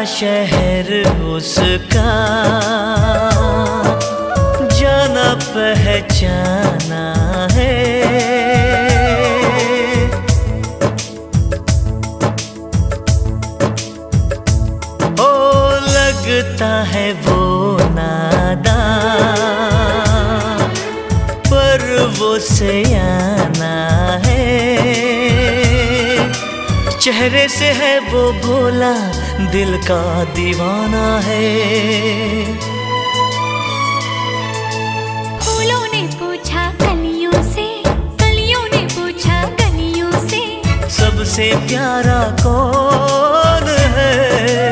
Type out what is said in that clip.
शहर उसका जाना पहचाना है। ओ लगता है वो नादान पर वो सयाना है। चेहरे से है वो भोला, दिल का दीवाना है। फूलों ने पूछा कलियों से, कलियों ने पूछा कलियों से, सबसे प्यारा कौन